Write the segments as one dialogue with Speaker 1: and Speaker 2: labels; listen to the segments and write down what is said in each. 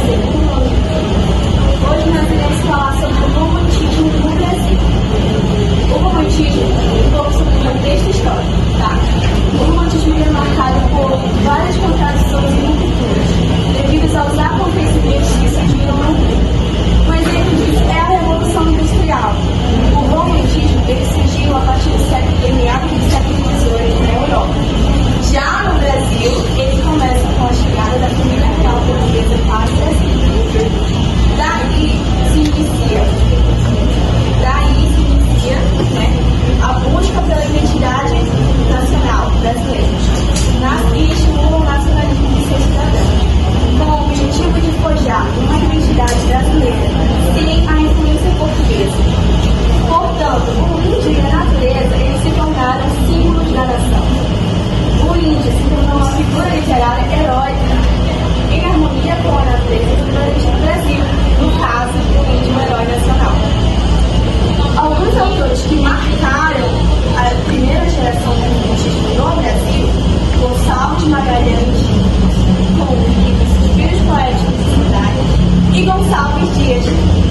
Speaker 1: Hoje nós iremos falar sobre o romantismo no Brasil. O romantismo, um pouco sobre o contexto histórico, tá? O romantismo é marcado por várias contradições e rupturas, devido aos acontecimentos que surgiram no mundo. Um exemplo disso é a Revolução Industrial. O romantismo ele surgiu a partir do meados do século XVIII na Europa. Já no Brasil, ele começa com a chegada da família real portuguesa para o Brasil. Daí se inicia, a busca pela identidade nacional brasileira e estimula o nacionalismo de seus cidadãos, com o objetivo de forjar uma identidade brasileira sem a influência portuguesa. Portanto, o índio e a natureza eles se tornaram símbolos da nação. O índio se tornou uma figura literária heróica, em harmonia com a natureza do Brasil, no caso, o índio um herói nacional. Alguns autores que marcaram a primeira geração do romantismo no Brasil, Gonçalves de Magalhães, com o livro Suspiros Poéticos de Cidade, e Gonçalves Dias,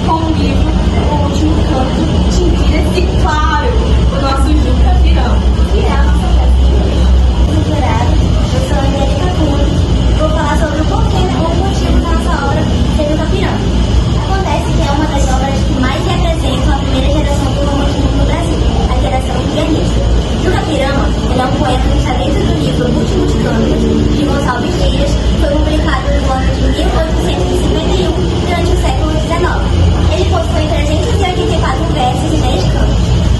Speaker 1: com o livro O Último Canto de Miras, e claro, o nosso Juca Pirão, que é a nossa peça de hoje.
Speaker 2: Eu sou a Angélica Cunha, vou falar sobre o porquê ou o motivo da nossa obra ser Juca Pirão. Acontece que é uma das obras que mais representam a primeira geração do romantismo no Brasil, a geração pianista. Juca Pirão é um poema que está dentro do livro Últimos Cantos, de Gonçalves Dias, foi publicado no ano de 1851, durante o século XIX. Ele possui 384 versos e 10 cantos.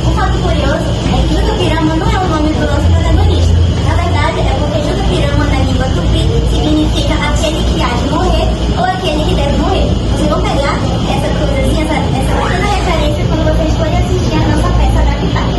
Speaker 2: Um fato curioso é que Juca Pirama não é o nome do nosso protagonista. Na verdade, é porque Juca Pirama na língua tupi significa aquele que há de morrer ou aquele que deve morrer. Vocês vão pegar essa coisinha, essa pequena referência quando vocês forem assistir a nossa peça adaptada.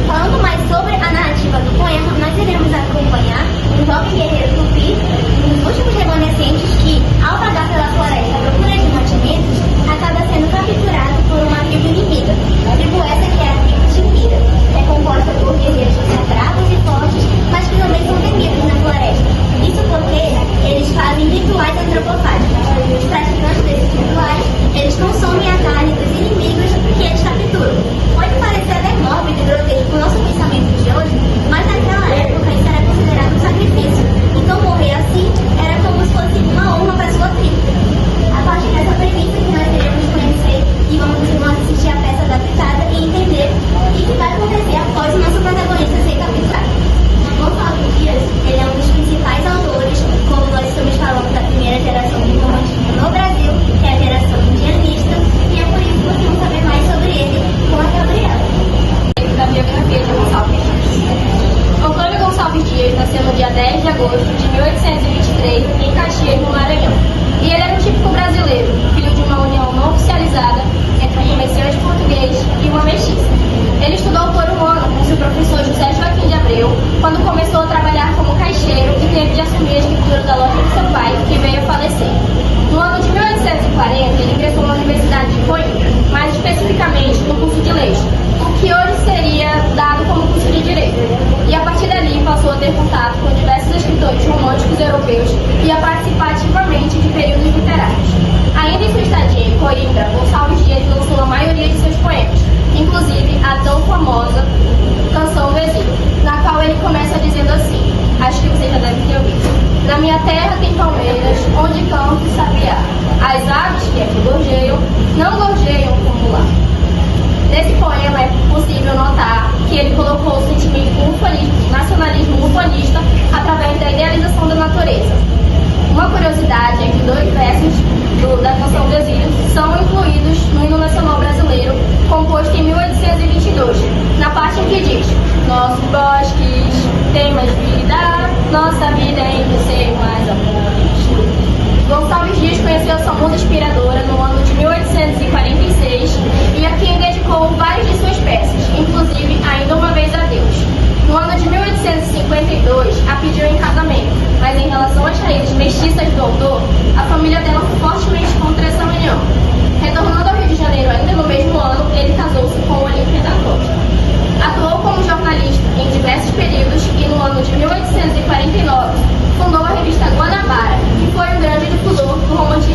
Speaker 2: Falando mais sobre a narrativa do poema, nós iremos acompanhar um jovem guerreiro tupi, um dos últimos remanescentes que, ao vagar pela floresta à procura de mantimentos, acaba sendo capturado por uma tribo inimiga. A tribo essa que é a tribo de Mira. É composta por guerreiros que são bravos e fortes, mas que também são temidos na floresta. Isso porque eles fazem rituais antropofágicos. Os praticantes desses rituais, eles consomem a carne dos inimigos que eles capturam. Pode parecer até mórbido e grotesco o nosso pensamento de hoje, mas naquela época isso era considerado um sacrifício. Então morrer assim era como se fosse uma honra para sua tribo. A partir dessa premissa que nós iremos conhecer e vamos assistir a peça adaptada e entender o que vai acontecer após o nosso protagonista ser capturado. Gonçalves Dias, ele é um dos principais autores, como nós estamos falando, da primeira geração do romantismo no Brasil, que é a geração indianista, e é por isso que nós vamos saber mais sobre ele com a Gabriela.
Speaker 1: Da biografia de Gonçalves Dias. Antônio Gonçalves Dias nasceu no dia 10 de agosto de 1823 em Caxias, no Maranhão. E ele era um típico brasileiro, filho de uma união não oficializada entre um comerciante português e uma mestiça. Ele estudou por um ano com seu professor José Joaquim de Abreu, quando começou a trabalhar como caixeiro e teve de assumir a escritura da loja de seu pai, que veio a falecer. No ano de 1840, ele ingressou na Universidade de Coimbra, mais especificamente no curso de Leis, o que hoje seria dado como curso de Direito. E a partir dali passou a ter contato com diversos escritores românticos europeus e a participar ativamente de períodos literários. Ainda em sua estadia em Coimbra, Gonçalves Dias lançou a maioria de seus poemas, inclusive a tão famosa Canção do Exílio, na qual ele começa dizendo assim, acho que você já deve ter ouvido: na minha terra tem palmeiras, onde canto e sabiá. As aves que aqui gorjeiam, não gorjeiam como lá. Nesse poema é possível notar que ele colocou o sentimento nacionalismo urbanista através da idealização da natureza. Uma curiosidade é que 2 versos da Canção do Exílio são incluídos no Hino Nacional Brasileiro, composto em 1822, na parte em que diz: nossos bosques têm mais vida, nossa vida é em você mais amor. Gonçalves Dias conheceu sua musa inspiradora no ano de 1846 e a quem dedicou várias de suas peças, inclusive Ainda Uma Vez a Deus. No ano de 1852, a pediu em casamento, mas em relação às raízes mestiças do autor, a família dela foi fortemente contra essa união. Retornando ao Rio de Janeiro ainda no mesmo ano, ele casou-se com Olímpia da Costa. Atuou como jornalista em diversos períodos e no ano de 1849 fundou a revista Guanabara, que foi um grande difusor do romantismo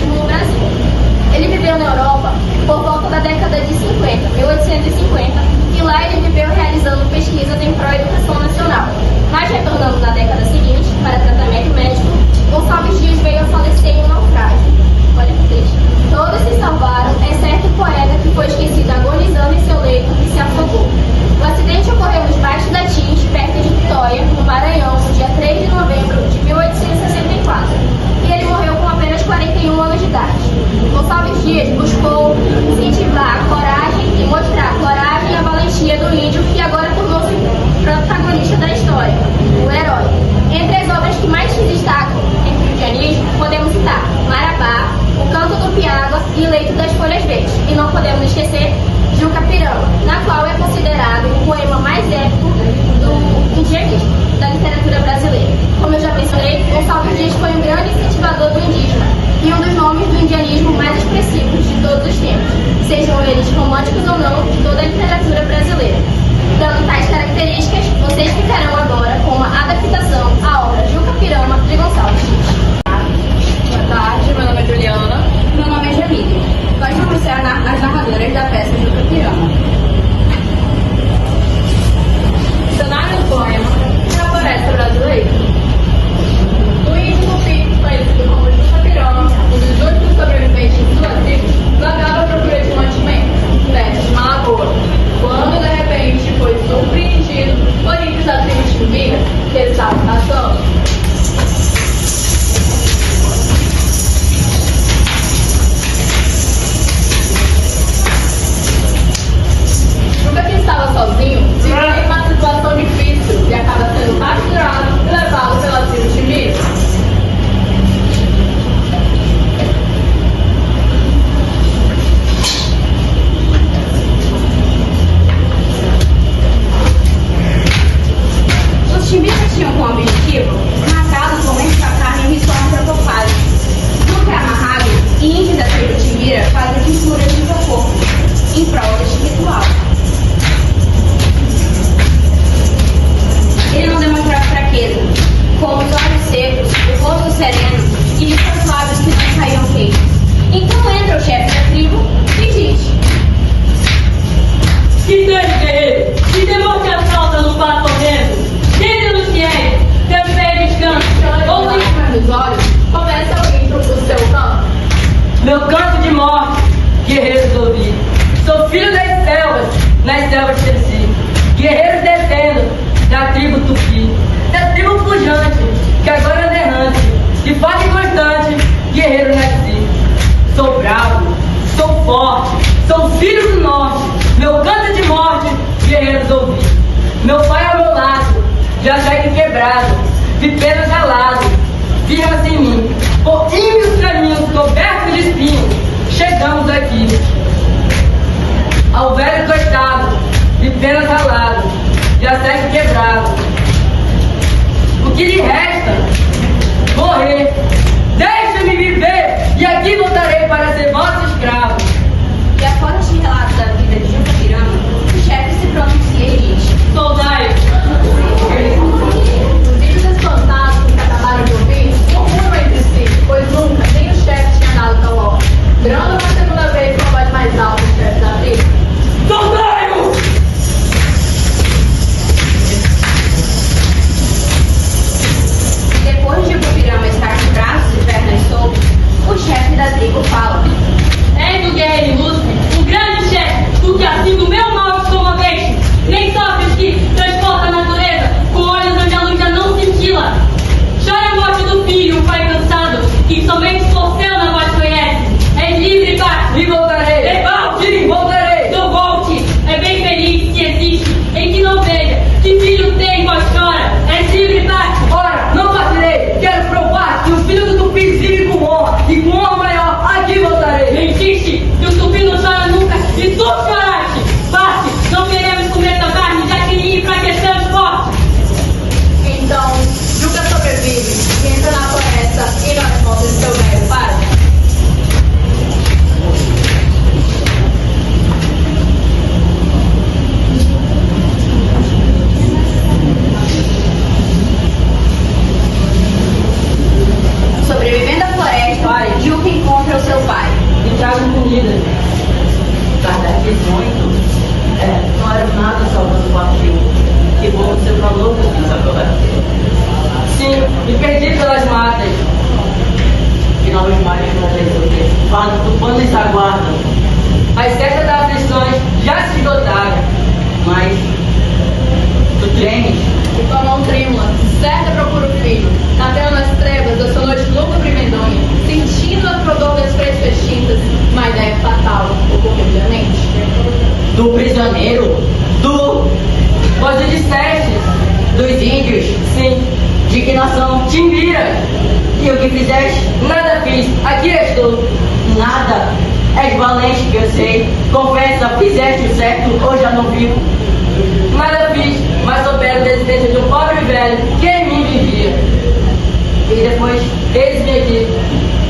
Speaker 3: tupi. É tribo pujante, que agora anda errante, de fato constante, guerreiro nasci. Sou bravo, sou forte, sou filho do norte, meu canto de morte, guerreiros ouvi. Meu pai ao meu lado, já caí quebrado, de pena calado, firma-se em mim. Por ímpios caminhos cobertos de espinhos, chegamos aqui. Ao velho coitado, de pena calado, já segue quebrado. O que lhe resta? Morrer. Deixa-me viver, e aqui voltarei para ser vosso escravo.
Speaker 1: E após este relato da vida de Juca Pirama, o chefe se pronuncia e diz:
Speaker 3: Soldai!
Speaker 1: Os vídeos espantados que acabaram de ouvir murmuram entre si, pois nunca nem o chefe tinha dado tal ordem. Brando uma segunda vez com a voz mais alta do chefe da tribo:
Speaker 3: Soldai-o!
Speaker 1: E depois de Juca Pirama estar com braços e pernas soltos, o chefe da tribo fala:
Speaker 4: És o guerreiro ilustre, o grande chefe, tu que assim do meu mal te comoveste, nem sofres que transporta a natureza, com olhos onde a luz já não cintila. Chora a morte do filho, um pai cansado, que somente por céu na voz conhece. És livre, parte.
Speaker 3: E voltarei!
Speaker 4: Revolte!
Speaker 3: Sim, voltarei!
Speaker 4: Então volte, é bem feliz que existe, em que não veja, que filho tem, voz chora. És livre, parte.
Speaker 3: Ora, não partirei! Quero provar que o filho do tupi vive com honra, e com honra maior, aqui voltarei!
Speaker 4: Mentiste, que o tupi não chora nunca, e tu choraste. Parte, não queremos comer tua carne, já que lhe enfraquecemos forte.
Speaker 1: Então, Juca sobrevive e entra na floresta e nas mãos de seu velho pai. Sobrevivendo à floresta,
Speaker 3: Pai.
Speaker 1: Juca encontra o seu pai.
Speaker 3: Me tragam comida.
Speaker 5: Cardápio muito. Não era nada salvando o barril. Que bom você falou, meu Deus, agora.
Speaker 3: Sim, me perdi pelas matas.
Speaker 5: Que novos mares não resolver. Quando eles aguardam.
Speaker 3: As setas das aflições já se esgotaram.
Speaker 5: Mas tu tens.
Speaker 1: E com a mão trêmula, certa procura o filho, nadando nas trevas da sua noite lúgubre e medonha, sentindo as rodovas frescas extintas, uma ideia fatal ocorreu diariamente.
Speaker 5: Do prisioneiro.
Speaker 3: Pois o disseste,
Speaker 5: Dos índios.
Speaker 3: sim,
Speaker 5: De que nação?
Speaker 3: Timbira,
Speaker 5: E o que fizeste?
Speaker 3: nada fiz, aqui estou.
Speaker 5: Nada. És valente, que eu sei. Confessa, fizeste o certo ou já não viu?
Speaker 3: Nada fiz, mas soubera a desistência de um pobre velho que em mim vivia.
Speaker 5: E depois,
Speaker 3: Eis-me aqui,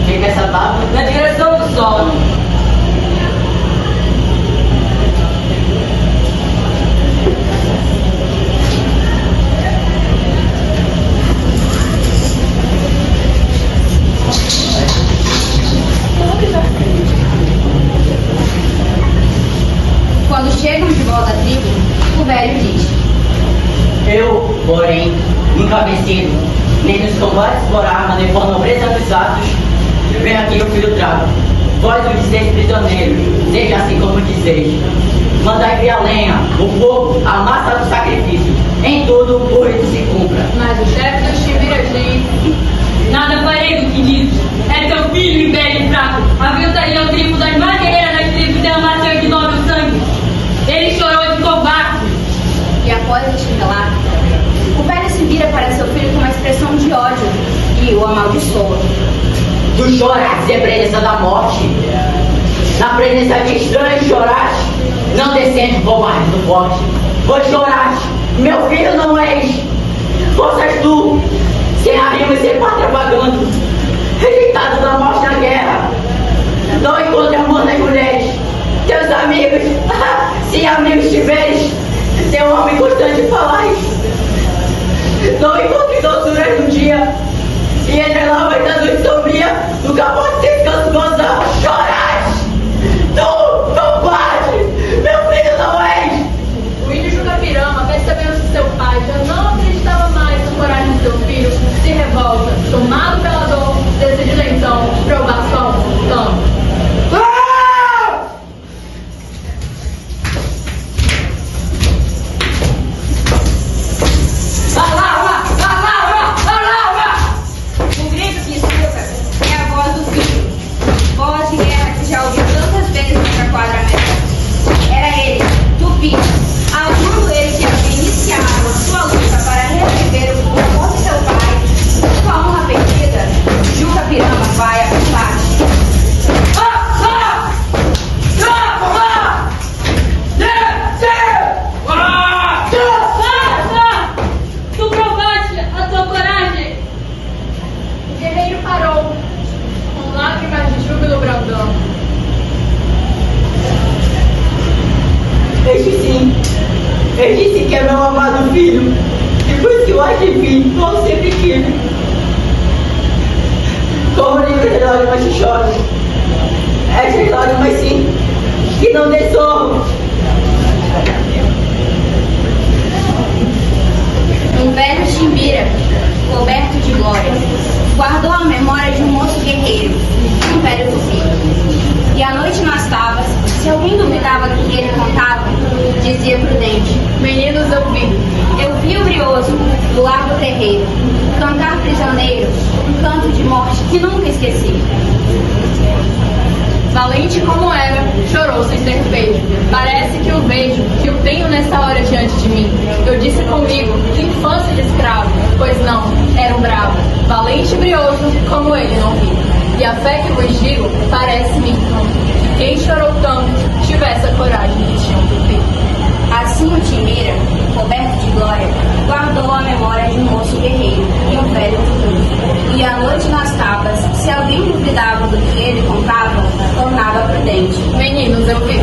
Speaker 5: chega essa data.
Speaker 3: na direção do sol.
Speaker 1: Quando chegam de volta à tribo, o velho diz:
Speaker 5: Eu, porém, nunca vencido, nem nos combates por arma, nem por nobreza dos atos, venho aqui o filho trago. Vós o disseis prisioneiro, seja assim como dizeis. Mandai vir a lenha, o fogo, a massa do sacrifício. Em tudo o rito se cumpra.
Speaker 1: Mas o chefe dos Tibiras diz:
Speaker 4: Nada farei do que dizes. É teu filho e velho e fraco. Aviltaria o tribo das mais guerreiras das tribos derramar sangue de nobre sangue. Ele chorou de combate.
Speaker 1: E após este relato, o velho se vira para seu filho com uma expressão de ódio e o amaldiçoa.
Speaker 5: Tu choras em presença da morte. Na presença de estranhos choraste. Não descende covarde do forte. Pois choraste. Meu filho não és. Forças tu. Sem arrimo e sem pátria vagando. Rejeitado da morte na guerra. Não encontre amor nas mulheres. Teus amigos. Se amigos tiveres. Teu homem constante falais. Não encontre doçuras no dia. E entre lavas da noite sombria, nunca pode ter canto gozar. Choras! Tu, covarde! Meu filho não és!
Speaker 1: O índio Juca Pirama, percebendo que seu pai já não acreditava mais na coragem de seu filho, se revolta, tomado pela dor, decidindo então provar sua honra.
Speaker 5: te vi, como sempre tive. Como livre de lágrimas te choro. Essas lágrimas sim, que não dessoam.
Speaker 2: Um velho Chimbira, coberto de glória, guardou a memória de um moço guerreiro, um velho tupi. E à noite nas tavas, se alguém duvidava do que ele contava, dizia prudente:
Speaker 1: Meninos,
Speaker 2: eu vi o brioso do largo terreiro cantar prisioneiro um canto de morte que nunca esqueci.
Speaker 1: valente como era, chorou sem ter feito. Parece que o vejo, que o tenho nessa hora diante de mim. Eu disse comigo, que infância de escravo, pois não, era um bravo, valente e brioso, como ele não vi. E a fé que vos digo, parece-me então, que quem chorou tanto, tivesse a coragem que tinha um tupi.
Speaker 2: Assim o Chimbira, coberto de glória, guardou a memória de um moço guerreiro e um velho tupi. E à noite nas tapas, se alguém duvidava do que ele contava, tornava prudente.
Speaker 1: Meninos, eu vi.